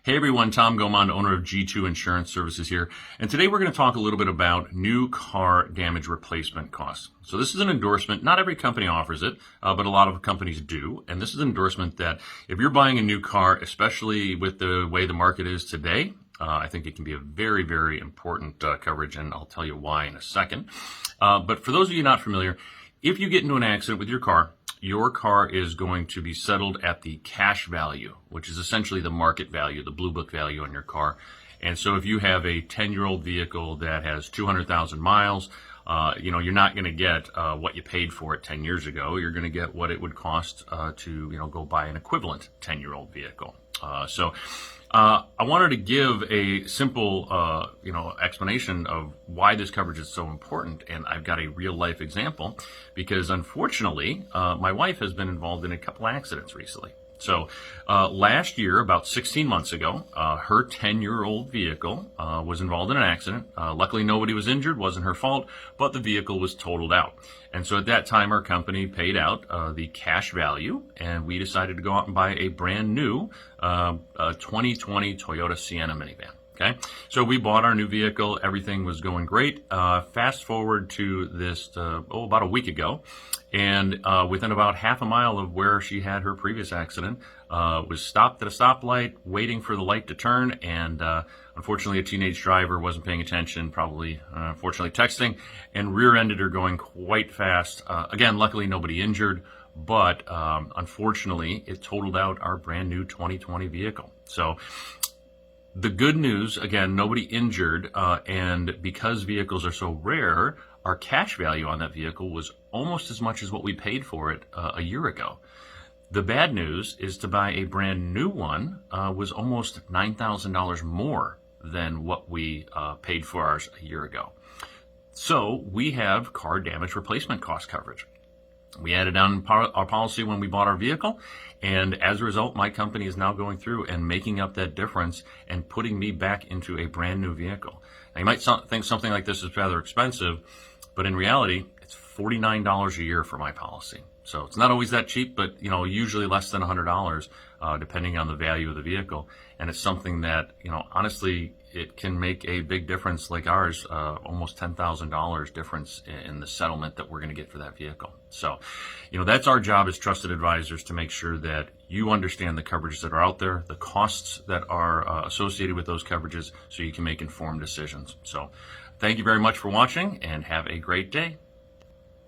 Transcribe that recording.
Hey everyone, Tom Gaumond, owner of G2 Insurance Services here. And today we're going to talk a little bit about new car damage replacement costs. So this is an endorsement. Not every company offers it, but a lot of companies do. And this is an endorsement that if you're buying a new car, especially with the way the market is today, I think it can be a very, very important coverage, and I'll tell you why in a second. But for those of you not familiar, if you get into an accident with your car is going to be settled at the cash value, which is essentially the market value, the blue book value on your car. And so if you have a 10-year-old vehicle that has 200,000 miles, you're not going to get what you paid for it 10 years ago. You're going to get what it would cost to go buy an equivalent 10-year-old vehicle. I wanted to give a simple, explanation of why this coverage is so important, and I've got a real-life example because, unfortunately, my wife has been involved in a couple accidents recently. So last year, about 16 months ago, her 10-year-old vehicle was involved in an accident. Luckily, nobody was injured, wasn't her fault, but the vehicle was totaled out. And so at that time, our company paid out the cash value, and we decided to go out and buy a brand new 2020 Toyota Sienna minivan. Okay, so we bought our new vehicle. Everything was going great. Fast forward to this, about a week ago, and within about half a mile of where she had her previous accident, was stopped at a stoplight, waiting for the light to turn, and unfortunately, a teenage driver wasn't paying attention, probably, unfortunately, texting, and rear-ended her going quite fast. Again, luckily, nobody injured. But unfortunately, it totaled out our brand new 2020 vehicle. So the good news, again, nobody injured, and because vehicles are so rare, our cash value on that vehicle was almost as much as what we paid for it a year ago. The bad news is to buy a brand new one was almost $9,000 more than what we paid for ours a year ago. So we have car damage replacement cost coverage. We added on our policy when we bought our vehicle, and as a result, my company is now going through and making up that difference and putting me back into a brand new vehicle. Now, you might think something like this is rather expensive, but in reality, it's $49 a year for my policy. So it's not always that cheap, but usually less than $100, depending on the value of the vehicle. And it's something that, honestly, it can make a big difference like ours, almost $10,000 difference in the settlement that we're going to get for that vehicle. So, that's our job as trusted advisors, to make sure that you understand the coverages that are out there, the costs that are associated with those coverages, so you can make informed decisions. So thank you very much for watching, and have a great day.